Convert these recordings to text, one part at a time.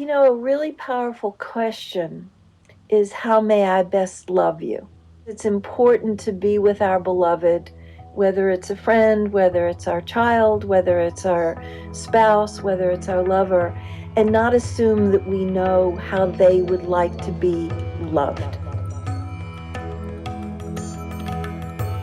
A really powerful question is how may I best love you? It's important to be with our beloved, whether it's a friend, whether it's our child, whether it's our spouse, whether it's our lover, and not assume that we know how they would like to be loved.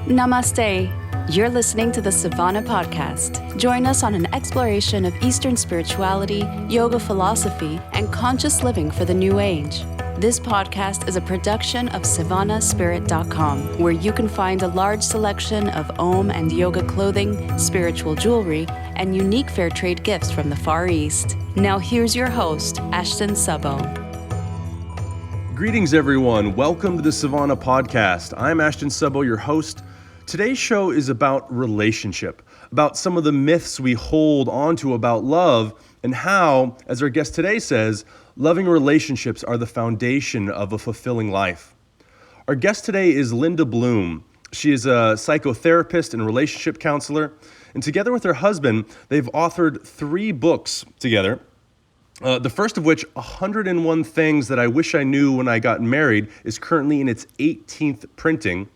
Namaste. You're listening to the Savannah Podcast. Join us on an exploration of Eastern spirituality, yoga philosophy, and conscious living for the new age. This podcast is a production of SavannahSpirit.com, where you can find a large selection of Om and yoga clothing, spiritual jewelry, and unique fair trade gifts from the Far East. Now here's your host, Ashton Sabo. Greetings, everyone. Welcome to the Savannah Podcast. I'm Ashton Sabo, your host. Today's show is about relationship, about some of the myths we hold onto about love, and how, as our guest today says, loving relationships are the foundation of a fulfilling life. Our guest today is Linda Bloom. She is a psychotherapist and relationship counselor, and together with her husband, they've authored 3 books together. The first of which, 101 Things That I Wish I Knew When I Got Married, is currently in its 18th printing.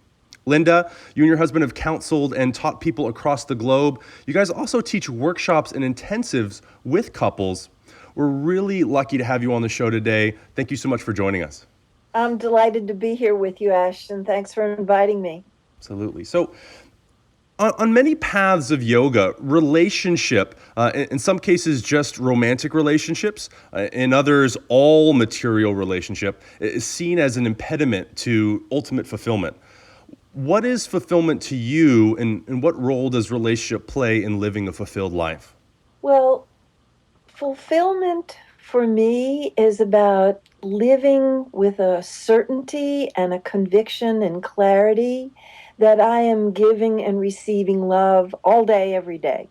Linda, you and your husband have counseled and taught people across the globe. You guys also teach workshops and intensives with couples. We're really lucky to have you on the show today. Thank you so much for joining us. I'm delighted to be here with you, Ashton. Thanks for inviting me. Absolutely. So, on many paths of yoga, relationship, in some cases just romantic relationships, in others all material relationship, is seen as an impediment to ultimate fulfillment. What is fulfillment to you, and what role does relationship play in living a fulfilled life? Well, fulfillment for me is about living with a certainty and a conviction and clarity that I am giving and receiving love all day, every day.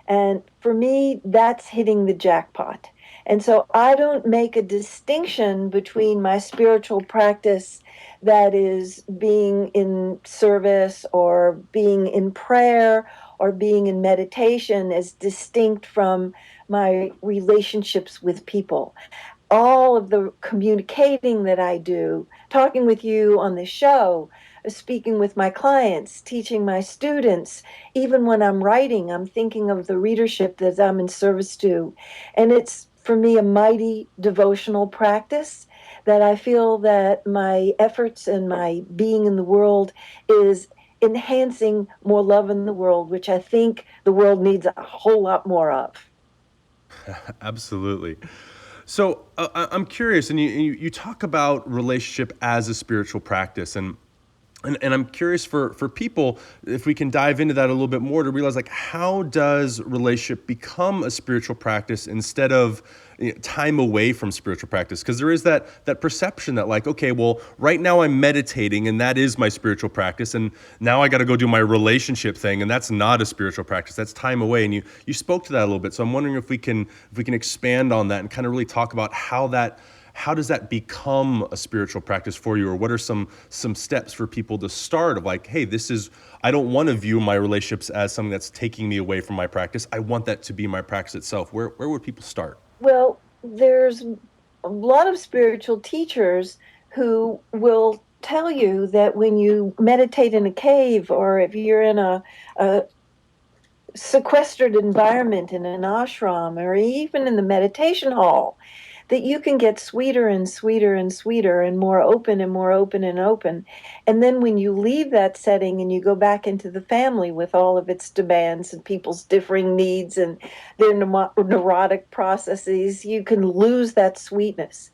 And for me, that's hitting the jackpot. And so I don't make a distinction between my spiritual practice that is being in service or being in prayer or being in meditation as distinct from my relationships with people. All of the communicating that I do, talking with you on the show, speaking with my clients, teaching my students, even when I'm writing, I'm thinking of the readership that I'm in service to. And it's, for me, a mighty devotional practice that I feel that my efforts and my being in the world is enhancing more love in the world, which I think the world needs a whole lot more of. Absolutely. So I'm curious, and you talk about relationship as a spiritual practice, and I'm curious for people, if we can dive into that a little bit more to realize, like, how does relationship become a spiritual practice instead of time away from spiritual practice? Because there is that perception that, like, okay, well, right now I'm meditating and that is my spiritual practice, and now I got to go do my relationship thing, and that's not a spiritual practice. That's time away. And you spoke to that a little bit. So I'm wondering if we can expand on that and kind of really talk about how does that become a spiritual practice for you, or what are some steps for people to start of, like, hey, I don't want to view my relationships as something that's taking me away from my practice. I want that to be my practice itself. Where would people start? Well, there's a lot of spiritual teachers who will tell you that when you meditate in a cave, or if you're in a sequestered environment in an ashram, or even in the meditation hall, that you can get sweeter and sweeter and sweeter and more open and more open and open. And then when you leave that setting and you go back into the family with all of its demands and people's differing needs and their neurotic processes, you can lose that sweetness.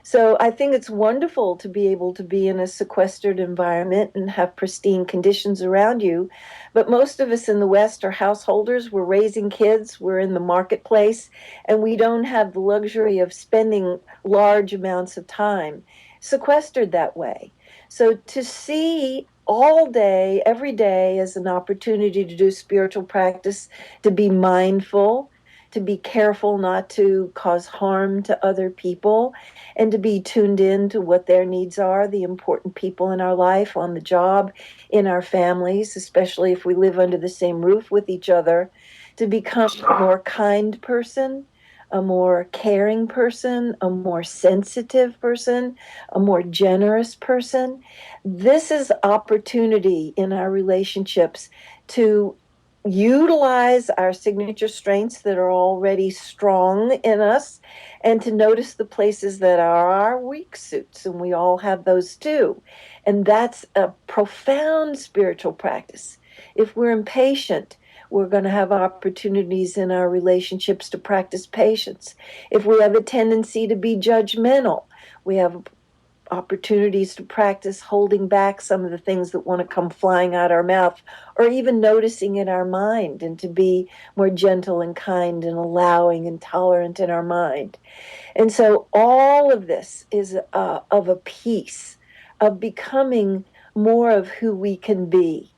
So I think it's wonderful to be able to be in a sequestered environment and have pristine conditions around you. But most of us in the West are householders. We're raising kids. We're in the marketplace, and we don't have the luxury of spending large amounts of time sequestered that way. So to see all day, every day, as an opportunity to do spiritual practice, to be mindful, to be careful not to cause harm to other people, and to be tuned in to what their needs are, the important people in our life, on the job, in our families, especially if we live under the same roof with each other, to become a more kind person, a more caring person, a more sensitive person, a more generous person. This is opportunity in our relationships to utilize our signature strengths that are already strong in us and to notice the places that are our weak suits, and we all have those too. And that's a profound spiritual practice. If we're impatient, we're going to have opportunities in our relationships to practice patience. If we have a tendency to be judgmental, we have opportunities to practice holding back some of the things that want to come flying out our mouth, or even noticing in our mind, and to be more gentle and kind and allowing and tolerant in our mind. And so all of this is of a piece of becoming more of who we can be,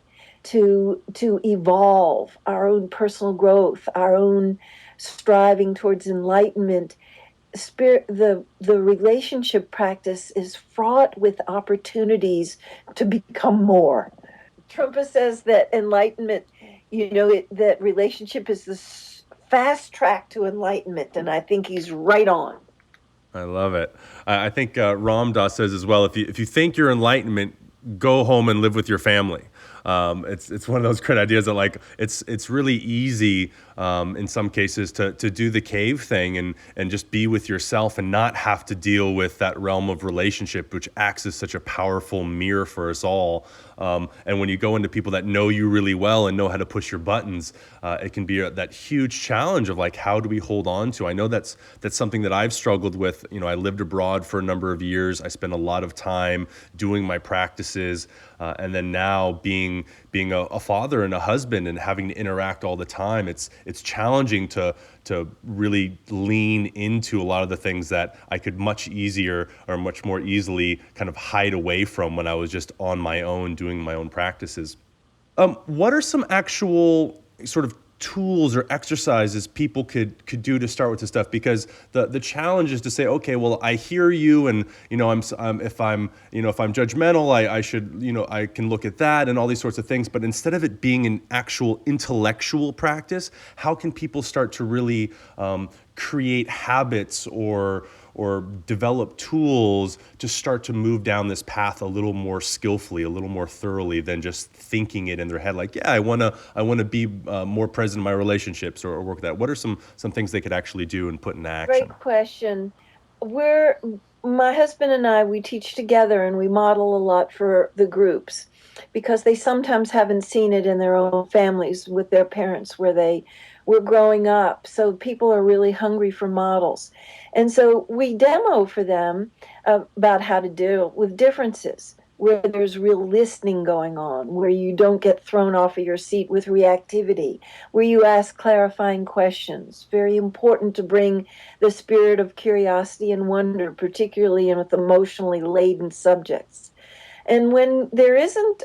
to evolve our own personal growth, our own striving towards enlightenment. The relationship practice is fraught with opportunities to become more. Trumpa says that enlightenment, that relationship is the fast track to enlightenment, and I think he's right on. I love it. I think Ram Dass says as well, if you think you're enlightenment, go home and live with your family. It's one of those great ideas that, like, it's really easy in some cases to do the cave thing and just be with yourself and not have to deal with that realm of relationship, which acts as such a powerful mirror for us all. And when you go into people that know you really well and know how to push your buttons, it can be that huge challenge of, like, how do we hold on to? I know that's something that I've struggled with. I lived abroad for a number of years. I spent a lot of time doing my practices, and then now being a father and a husband and having to interact all the time, it's challenging to really lean into a lot of the things that I could much easier or much more easily kind of hide away from when I was just on my own doing my own practices. What are some actual sort of tools or exercises people could do to start with this stuff? Because the challenge is to say, okay, well, I hear you, and if I'm judgmental, I should, I can look at that and all these sorts of things. But instead of it being an actual intellectual practice, how can people start to really create habits or develop tools to start to move down this path a little more skillfully, a little more thoroughly than just thinking it in their head, like, yeah, I want to be more present in my relationships, or work that? What are some things they could actually do and put into action? Great question. My husband and I, we teach together and we model a lot for the groups, because they sometimes haven't seen it in their own families with their parents where they were growing up. So people are really hungry for models. And so we demo for them about how to deal with differences, where there's real listening going on, where you don't get thrown off of your seat with reactivity, where you ask clarifying questions. Very important to bring the spirit of curiosity and wonder, particularly with emotionally laden subjects. And when there isn't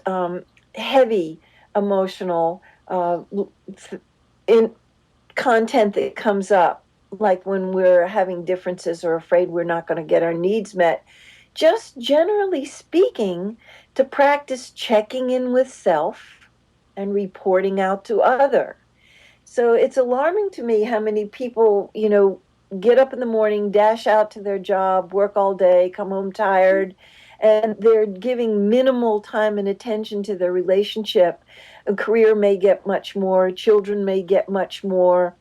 heavy emotional in content that comes up, like when we're having differences or afraid we're not going to get our needs met, just generally speaking, to practice checking in with self and reporting out to other. So it's alarming to me how many people, get up in the morning, dash out to their job, work all day, come home tired, and they're giving minimal time and attention to their relationship. A career may get much more, children may get much more,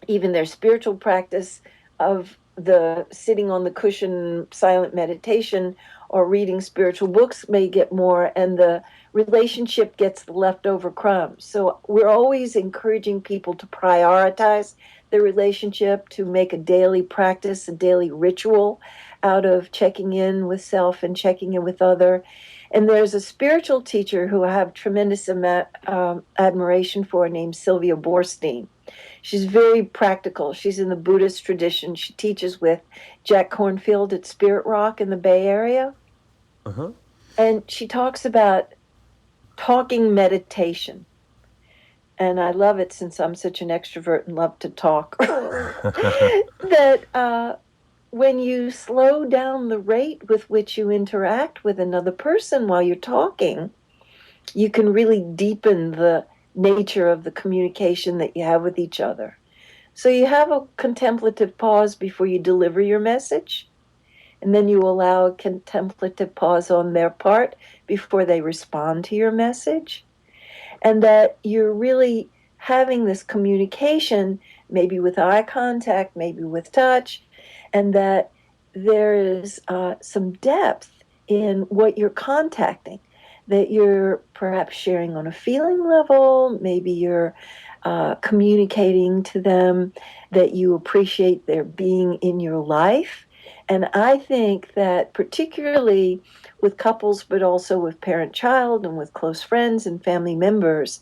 even their spiritual practice of the sitting on the cushion silent meditation or reading spiritual books may get more, and the relationship gets the leftover crumbs. So we're always encouraging people to prioritize the relationship, to make a daily practice, a daily ritual out of checking in with self and checking in with other. And there's a spiritual teacher who I have tremendous admiration for, named Sylvia Boorstein. She's very practical. She's in the Buddhist tradition. She teaches with Jack Kornfield at Spirit Rock in the Bay Area. Uh-huh. And she talks about talking meditation. And I love it, since I'm such an extrovert and love to talk, that when you slow down the rate with which you interact with another person while you're talking, you can really deepen the nature of the communication that you have with each other. So you have a contemplative pause before you deliver your message, and then you allow a contemplative pause on their part before they respond to your message. And that you're really having this communication, maybe with eye contact, maybe with touch, and that there is some depth in what you're contacting, that you're perhaps sharing on a feeling level, maybe you're communicating to them that you appreciate their being in your life. And I think that particularly with couples, but also with parent child and with close friends and family members,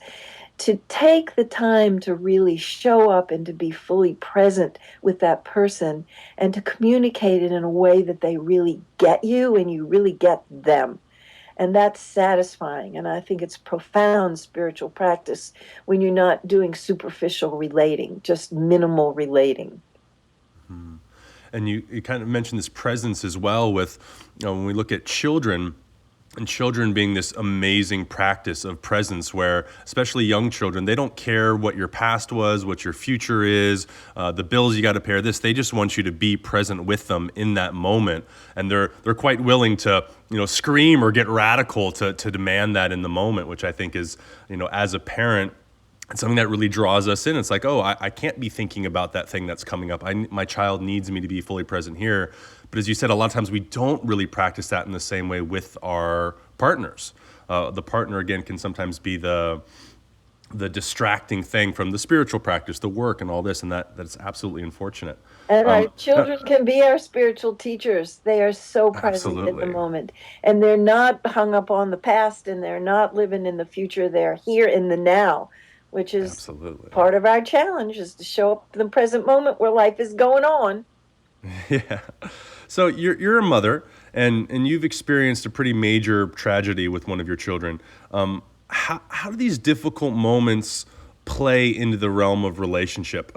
to take the time to really show up and to be fully present with that person and to communicate it in a way that they really get you and you really get them. And that's satisfying. And I think it's profound spiritual practice when you're not doing superficial relating, just minimal relating. And you kind of mentioned this presence as well with, when we look at children, and children being this amazing practice of presence where, especially young children, they don't care what your past was, what your future is, the bills you got to pay, this. They just want you to be present with them in that moment. And they're quite willing to, scream or get radical to demand that in the moment, which I think is, as a parent, it's something that really draws us in. It's like, oh, I can't be thinking about that thing that's coming up. My child needs me to be fully present here. But as you said, a lot of times we don't really practice that in the same way with our partners. The partner, again, can sometimes be the distracting thing from the spiritual practice, the work and all this, and that's absolutely unfortunate. And our children can be our spiritual teachers. They are so present in the Absolutely. moment. And they're not hung up on the past and they're not living in the future. They're here in the now, which is Absolutely. part of our challenge, is to show up in the present moment where life is going on. Yeah. So you're a mother, and you've experienced a pretty major tragedy with one of your children. How do these difficult moments play into the realm of relationship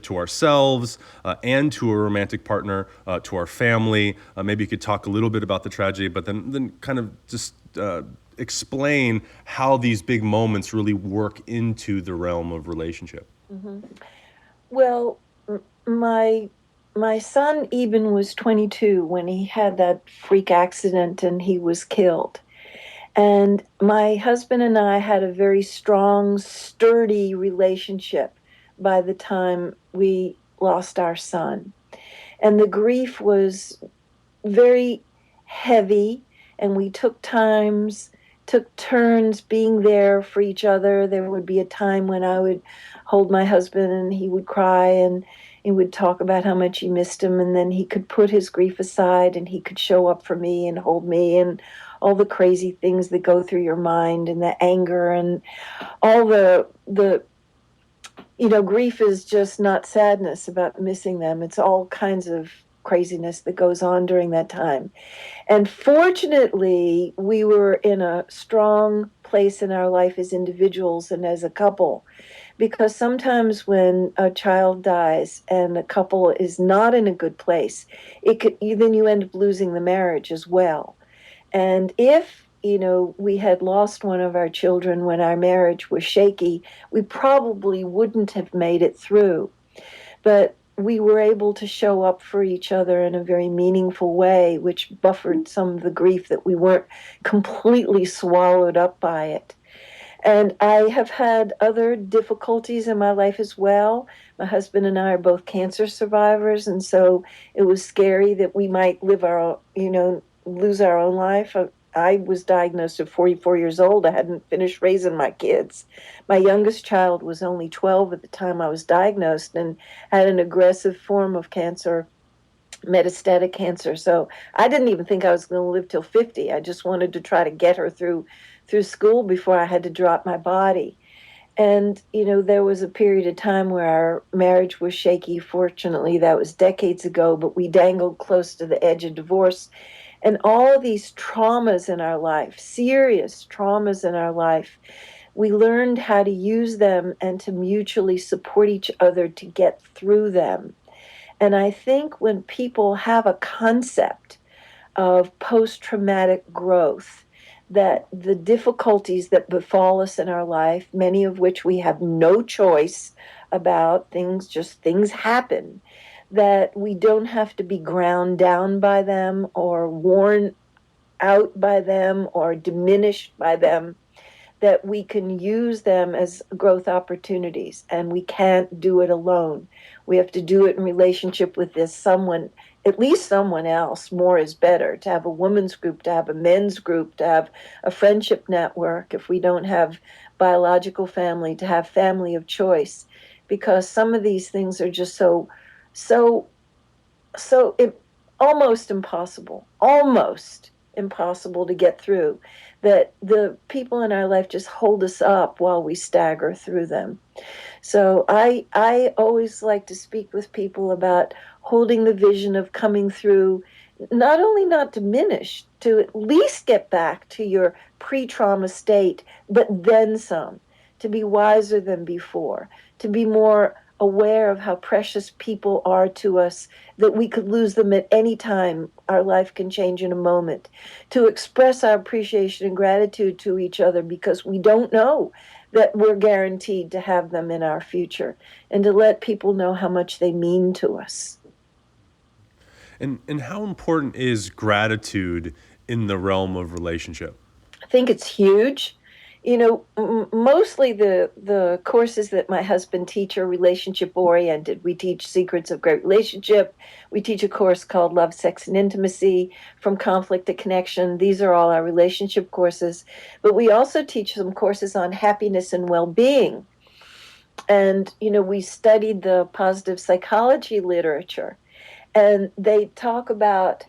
to ourselves and to a romantic partner, to our family? Maybe you could talk a little bit about the tragedy, but then kind of just explain how these big moments really work into the realm of relationship. Mm-hmm. Well, my my son Eben was 22 when he had that freak accident and he was killed. And my husband and I had a very strong, sturdy relationship by the time we lost our son. And the grief was very heavy, and we took turns being there for each other. There would be a time when I would hold my husband and he would cry and he would talk about how much he missed him, and then he could put his grief aside and he could show up for me and hold me, and all the crazy things that go through your mind and the anger and all the grief is just not sadness about missing them. It's all kinds of craziness that goes on during that time. And fortunately, we were in a strong place in our life as individuals and as a couple, because sometimes when a child dies and a couple is not in a good place, then you end up losing the marriage as well. And if we had lost one of our children when our marriage was shaky, we probably wouldn't have made it through. But we were able to show up for each other in a very meaningful way, which buffered some of the grief, that we weren't completely swallowed up by it. And I have had other difficulties in my life as well. My husband and I are both cancer survivors, and so it was scary that we might lose our own life. I was diagnosed at 44 years old. I hadn't finished raising my kids. My youngest child was only 12 at the time I was diagnosed and had an aggressive form of cancer, metastatic cancer. So I didn't even think I was going to live till 50. I just wanted to try to get her through school before I had to drop my body. And there was a period of time where our marriage was shaky. Fortunately, that was decades ago, but we dangled close to the edge of divorce. And all these traumas in our life, serious traumas in our life, we learned how to use them and to mutually support each other to get through them. And I think when people have a concept of post traumatic growth, that the difficulties that befall us in our life, many of which we have no choice about, things happen, that we don't have to be ground down by them or worn out by them or diminished by them, that we can use them as growth opportunities, and we can't do it alone. We have to do it in relationship with this someone, at least someone else. More is better, to have a women's group, to have a men's group, to have a friendship network. If we don't have biological family, to have family of choice, because some of these things are just so so it, almost impossible to get through, that the people in our life just hold us up while we stagger through them. So I always like to speak with people about holding the vision of coming through, not only not diminished, to at least get back to your pre-trauma state, but then some, to be wiser than before, to be more aware of how precious people are to us, that we could lose them at any time. Our life can change in a moment. To express our appreciation and gratitude to each other because we don't know that we're guaranteed to have them in our future, and to let people know how much they mean to us. And how important is gratitude in the realm of relationship? I think it's huge. You know, mostly the courses that my husband teach are relationship oriented. We teach Secrets of Great Relationship. We teach a course called Love, Sex, and Intimacy, From Conflict to Connection. These are all our relationship courses. But we also teach some courses on happiness and well-being. And, we studied the positive psychology literature, and they talk about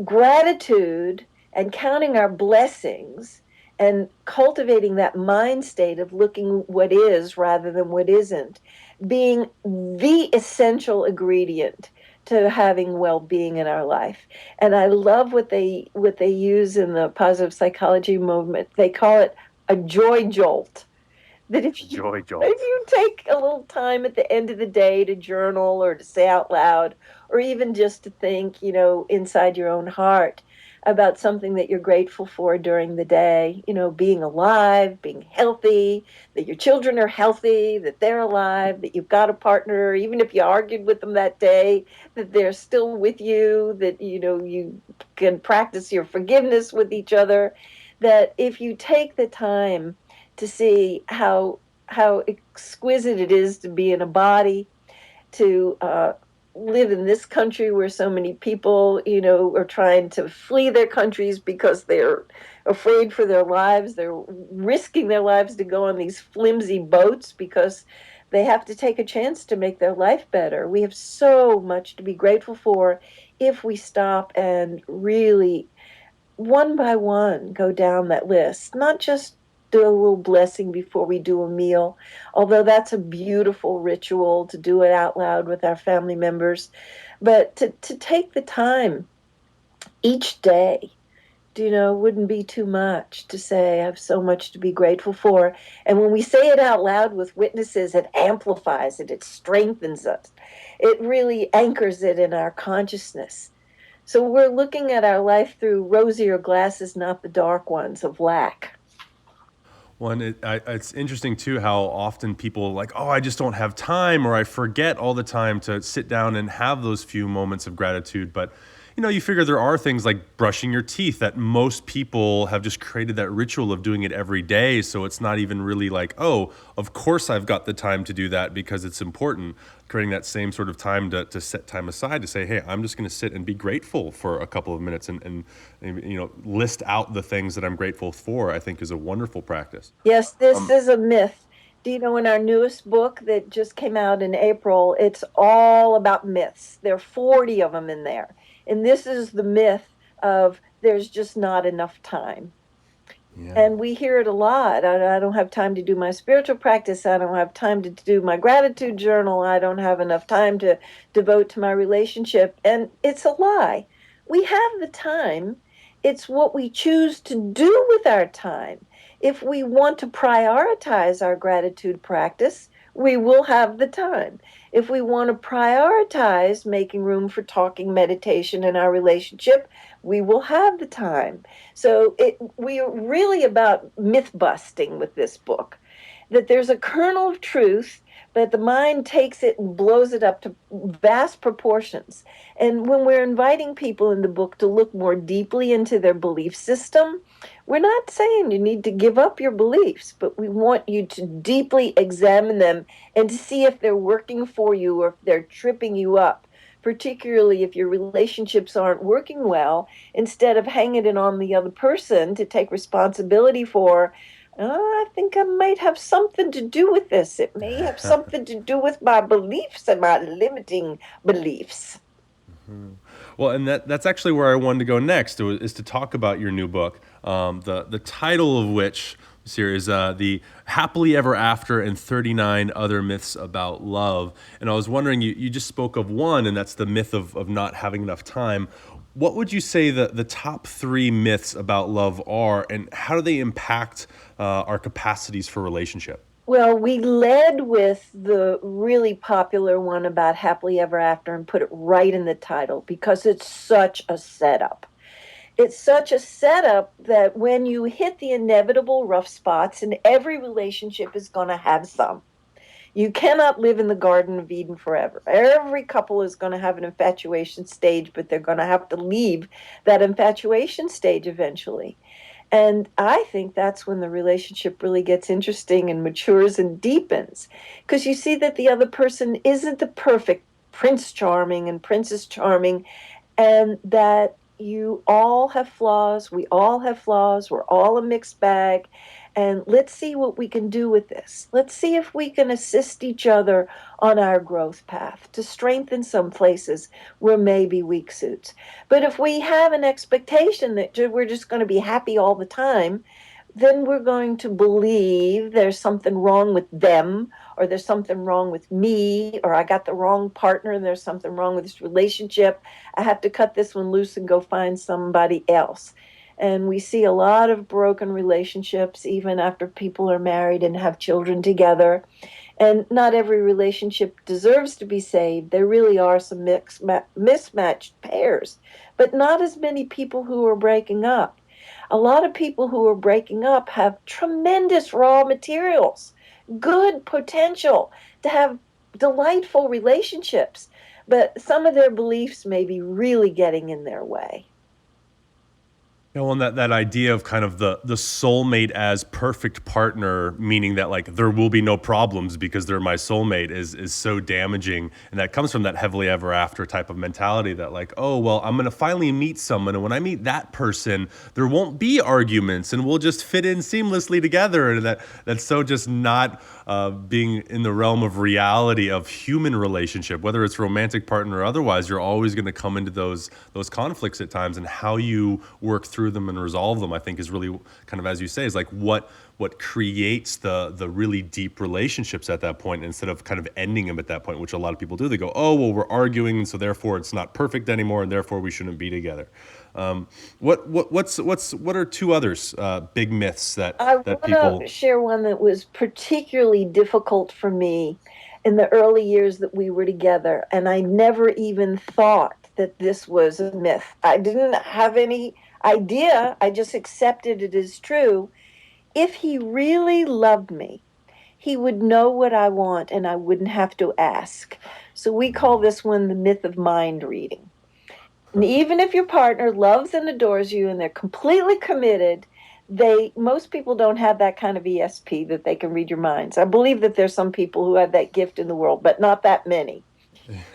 gratitude and counting our blessings and cultivating that mind state of looking what is rather than what isn't, being the essential ingredient to having well-being in our life. And I love what they use in the positive psychology movement. They call it a joy jolt. That if you Joy jolt. if you take a little time at the end of the day to journal or to say out loud, or even just to think, inside your own heart about something that you're grateful for during the day, being alive, being healthy, that your children are healthy, that they're alive, that you've got a partner, even if you argued with them that day, that they're still with you, that, you can practice your forgiveness with each other, that if you take the time to see how exquisite it is to be in a body, to live in this country where so many people, are trying to flee their countries because they're afraid for their lives. They're risking their lives to go on these flimsy boats because they have to take a chance to make their life better. We have so much to be grateful for if we stop and really, one by one, go down that list, not just do a little blessing before we do a meal, although that's a beautiful ritual to do it out loud with our family members, but to take the time each day, wouldn't be too much to say, I have so much to be grateful for. And when we say it out loud with witnesses, it amplifies it, it strengthens us, it really anchors it in our consciousness. So we're looking at our life through rosier glasses, not the dark ones of lack. Well, and it's interesting too how often people are like, oh, I just don't have time, or I forget all the time to sit down and have those few moments of gratitude. But you figure there are things like brushing your teeth that most people have just created that ritual of doing it every day. So it's not even really like, oh, of course I've got the time to do that because it's important. Creating that same sort of time to set time aside to say, hey, I'm just going to sit and be grateful for a couple of minutes and list out the things that I'm grateful for, I think is a wonderful practice. Yes, this is a myth. Do you know, in our newest book that just came out in April, it's all about myths. There are 40 of them in there. And this is the myth of there's just not enough time. Yeah. And we hear it a lot. I don't have time to do my spiritual practice. I don't have time to do my gratitude journal. I don't have enough time to devote to my relationship. And it's a lie. We have the time. It's what we choose to do with our time. If we want to prioritize our gratitude practice, we will have the time. If we want to prioritize making room for talking meditation in our relationship, we will have the time. So we are really about myth busting with this book, that there's a kernel of truth, but the mind takes it and blows it up to vast proportions. And when we're inviting people in the book to look more deeply into their belief system, we're not saying you need to give up your beliefs, but we want you to deeply examine them and to see if they're working for you or if they're tripping you up, particularly if your relationships aren't working well. Instead of hanging it on the other person to take responsibility for, I think I might have something to do with this. It may have something to do with my beliefs and my limiting beliefs. Well, and that's actually where I wanted to go next, is to talk about your new book, the title of which series, the Happily Ever After and 39 Other Myths About Love. And I was wondering, you just spoke of one, and that's the myth of not having enough time. What would you say the top three myths about love are, and how do they impact our capacities for relationship? Well, we led with the really popular one about happily ever after and put it right in the title because it's such a setup. It's such a setup that when you hit the inevitable rough spots, and every relationship is going to have some, you cannot live in the Garden of Eden forever. Every couple is going to have an infatuation stage, but they're going to have to leave that infatuation stage eventually. And I think that's when the relationship really gets interesting and matures and deepens. Because you see that the other person isn't the perfect Prince Charming and Princess Charming, and that you all have flaws. We all have flaws. We're all a mixed bag. And let's see what we can do with this. Let's see if we can assist each other on our growth path to strengthen some places where maybe weak suits. But if we have an expectation that we're just going to be happy all the time, then we're going to believe there's something wrong with them, or there's something wrong with me, or I got the wrong partner and there's something wrong with this relationship. I have to cut this one loose and go find somebody else. And we see a lot of broken relationships even after people are married and have children together. And not every relationship deserves to be saved. There really are some mismatched pairs, but not as many people who are breaking up. A lot of people who are breaking up have tremendous raw materials, good potential to have delightful relationships, but some of their beliefs may be really getting in their way. You know, and that idea of kind of the soulmate as perfect partner, meaning that like there will be no problems because they're my soulmate, is so damaging, and that comes from that heavily ever after type of mentality that like, oh well, I'm gonna finally meet someone, and when I meet that person, there won't be arguments, and we'll just fit in seamlessly together, and that's so just not being in the realm of reality of human relationship, whether it's romantic partner or otherwise. You're always going to come into those conflicts at times, and how you work through them and resolve them, I think, is really kind of, as you say, is like what creates the really deep relationships at that point, instead of kind of ending them at that point, which a lot of people do. They go, oh well, we're arguing, and so therefore it's not perfect anymore, and therefore we shouldn't be together. What are two others, big myths I that want people? to share one that was particularly difficult for me in the early years that we were together. And I never even thought that this was a myth. I didn't have any idea. I just accepted it as true. If he really loved me, he would know what I want and I wouldn't have to ask. So we call this one the myth of mind reading. And even if your partner loves and adores you and they're completely committed, most people don't have that kind of ESP that they can read your minds. I believe that there's some people who have that gift in the world, but not that many.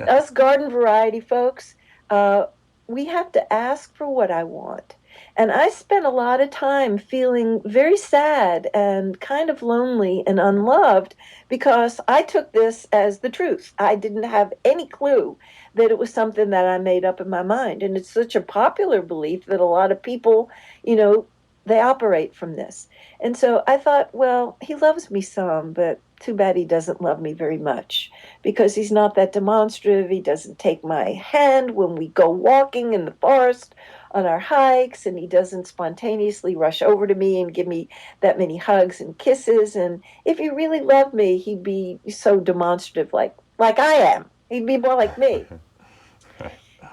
Us garden variety folks, uh, we have to ask for what I want. And I spent a lot of time feeling very sad and kind of lonely and unloved because I took this as the truth. I didn't have any clue that it was something that I made up in my mind. And it's such a popular belief that a lot of people, they operate from this. And so I thought, well, he loves me some, but too bad he doesn't love me very much because he's not that demonstrative. He doesn't take my hand when we go walking in the forest on our hikes, and he doesn't spontaneously rush over to me and give me that many hugs and kisses. And if he really loved me, he'd be so demonstrative, like I am. He'd be more like me.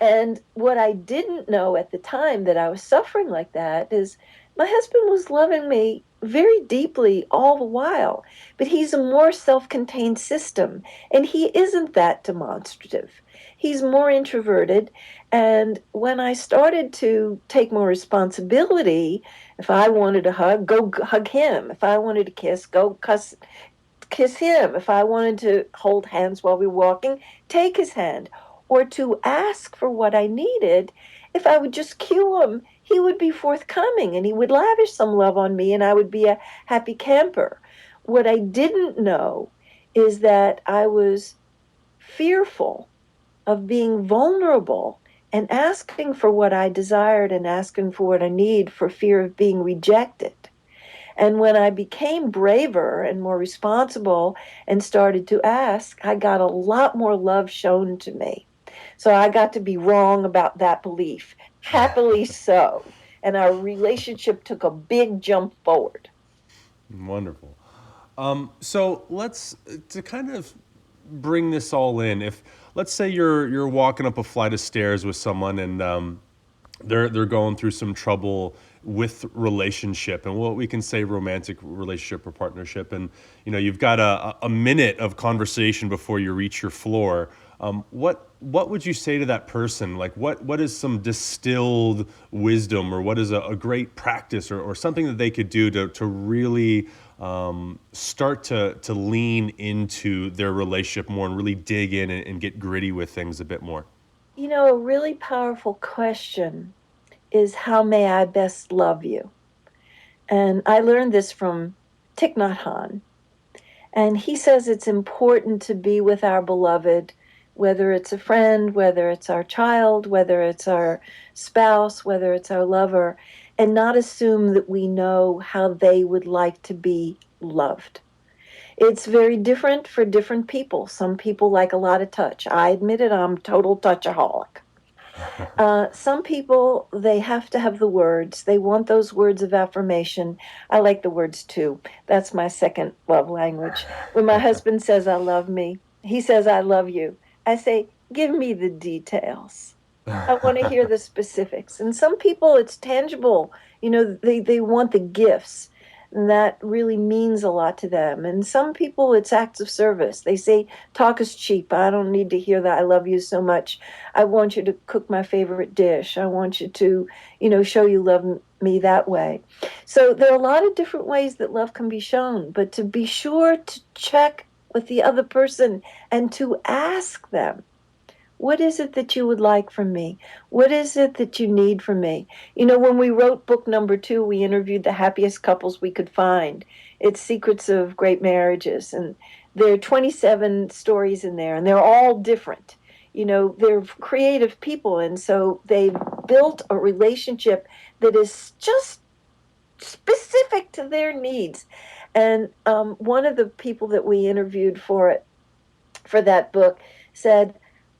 And what I didn't know at the time that I was suffering like that is my husband was loving me very deeply all the while, but he's a more self contained system, and he isn't that demonstrative. He's more introverted. And when I started to take more responsibility, if I wanted a hug, go hug him. If I wanted to kiss, go kiss him. If I wanted to hold hands while we were walking, take his hand. Or to ask for what I needed, if I would just cue him, he would be forthcoming and he would lavish some love on me and I would be a happy camper. What I didn't know is that I was fearful of being vulnerable and asking for what I desired and asking for what I need for fear of being rejected. And when I became braver and more responsible and started to ask, I got a lot more love shown to me. So I got to be wrong about that belief, happily so. And our relationship took a big jump forward. Wonderful. So let's to kind of bring this all in. If let's say you're walking up a flight of stairs with someone and they're going through some trouble with relationship and what we can say romantic relationship or partnership, and you've got a minute of conversation before you reach your floor. What would you say to that person? Like what is some distilled wisdom, or what is a great practice, or something that they could do to really start to lean into their relationship more and really dig in and get gritty with things a bit more? A really powerful question is, how may I best love you? And I learned this from Thich Nhat Hanh. And he says it's important to be with our beloved, whether it's a friend, whether it's our child, whether it's our spouse, whether it's our lover, and not assume that we know how they would like to be loved. It's very different for different people. Some people like a lot of touch. I admit it, I'm a total touchaholic. Some people, they have to have the words. They want those words of affirmation. I like the words too. That's my second love language. When my husband says, I love me, he says, I love you. I say, give me the details. I want to hear the specifics. And some people, it's tangible. They want the gifts. And that really means a lot to them. And some people, it's acts of service. They say, talk is cheap. I don't need to hear that. I love you so much. I want you to cook my favorite dish. I want you to, show you love me that way. So there are a lot of different ways that love can be shown, but to be sure to check with the other person and to ask them, what is it that you would like from me? What is it that you need from me? When we wrote book number 2, we interviewed the happiest couples we could find. It's Secrets of Great Marriages. And there are 27 stories in there, and they're all different. They're creative people. And so they've built a relationship that is just specific to their needs. And one of the people that we interviewed for that book said,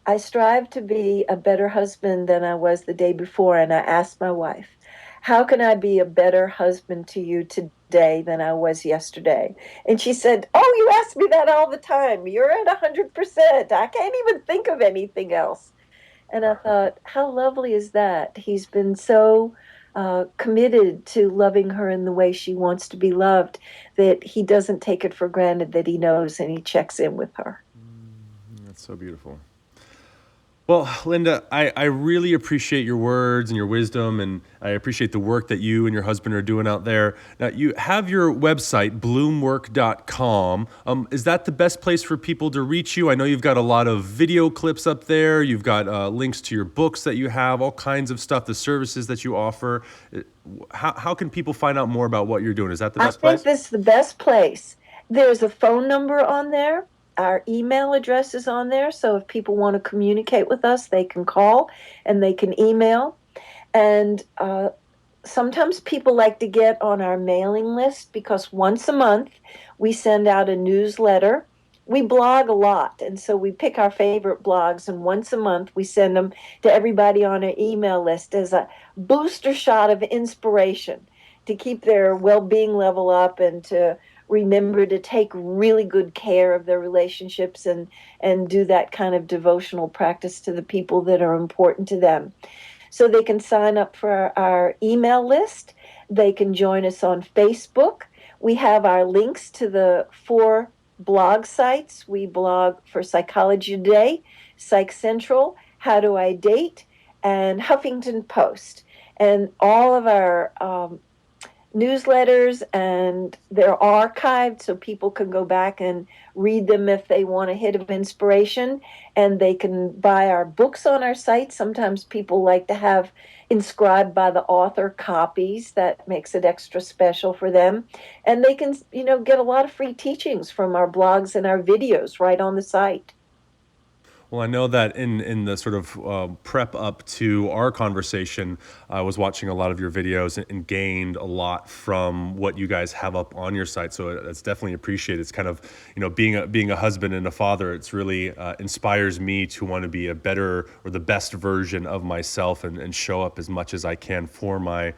I strive to be a better husband than I was the day before. And I asked my wife, how can I be a better husband to you today than I was yesterday? And she said, oh, you ask me that all the time. You're at 100%. I can't even think of anything else. And I thought, how lovely is that? He's been so committed to loving her in the way she wants to be loved that he doesn't take it for granted that he knows, and he checks in with her. That's so beautiful. Well, Linda, I really appreciate your words and your wisdom, and I appreciate the work that you and your husband are doing out there. Now, you have your website, bloomwork.com. Is that the best place for people to reach you? I know you've got a lot of video clips up there. You've got links to your books that you have, all kinds of stuff, the services that you offer. How can people find out more about what you're doing? Is that the best place? I think this is the best place. There's a phone number on there. Our email address is on there. So if people want to communicate with us, they can call and they can email. And sometimes people like to get on our mailing list because once a month we send out a newsletter. We blog a lot, and so we pick our favorite blogs, and once a month we send them to everybody on our email list as a booster shot of inspiration to keep their well-being level up and to remember to take really good care of their relationships and do that kind of devotional practice to the people that are important to them. So they can sign up for our email list. They can join us on Facebook. We have our links to the 4 blog sites. We blog for Psychology Today, Psych Central, How Do I Date, and Huffington Post. And all of our newsletters, and they're archived so people can go back and read them if they want a hit of inspiration. And they can buy our books on our site. Sometimes people like to have inscribed by the author copies. That makes it extra special for them. And they can, get a lot of free teachings from our blogs and our videos right on the site. Well, I know that in the sort of prep up to our conversation, I was watching a lot of your videos and gained a lot from what you guys have up on your site. So it's definitely appreciated. It's kind of, being a husband and a father, it's really inspires me to want to be a better or the best version of myself and show up as much as I can for my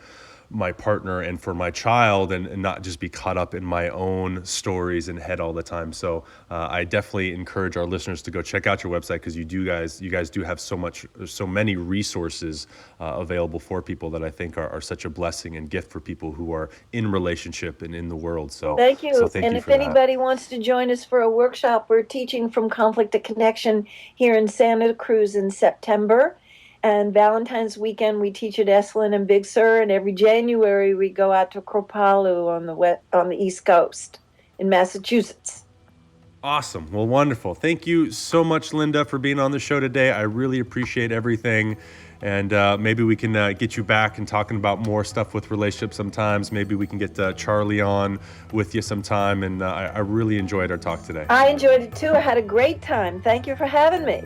partner and for my child, and not just be caught up in my own stories and head all the time. So I definitely encourage our listeners to go check out your website, because you guys do have so many resources available for people that I think are such a blessing and gift for people who are in relationship and in the world. So thank you. So thank and you if for anybody wants to join us for a workshop, we're teaching from Conflict to Connection here in Santa Cruz in September. And Valentine's weekend, we teach at Esalen and Big Sur. And every January, we go out to Kripalu on the East Coast in Massachusetts. Awesome. Well, wonderful. Thank you so much, Linda, for being on the show today. I really appreciate everything. And maybe we can get you back and talking about more stuff with relationships sometimes. Maybe we can get Charlie on with you sometime. And I really enjoyed our talk today. I enjoyed it too. I had a great time. Thank you for having me.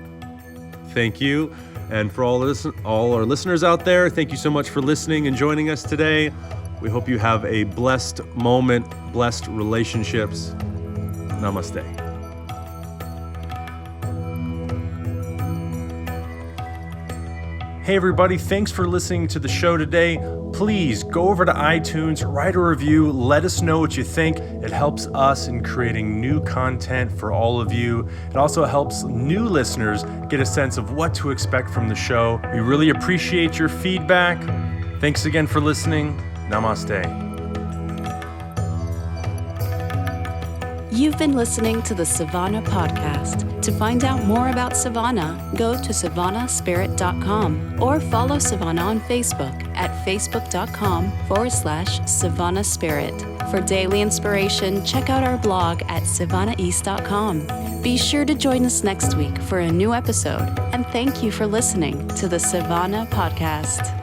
Thank you. And for all our listeners out there, thank you so much for listening and joining us today. We hope you have a blessed moment, blessed relationships. Namaste. Hey everybody, thanks for listening to the show today. Please go over to iTunes, write a review, let us know what you think. It helps us in creating new content for all of you. It also helps new listeners get a sense of what to expect from the show. We really appreciate your feedback. Thanks again for listening. Namaste. You've been listening to the Savannah Podcast. To find out more about Savannah, go to savannahspirit.com or follow Savannah on Facebook at facebook.com/Savannah Spirit. For daily inspiration, check out our blog at savannaeast.com. Be sure to join us next week for a new episode, and thank you for listening to the Savannah Podcast.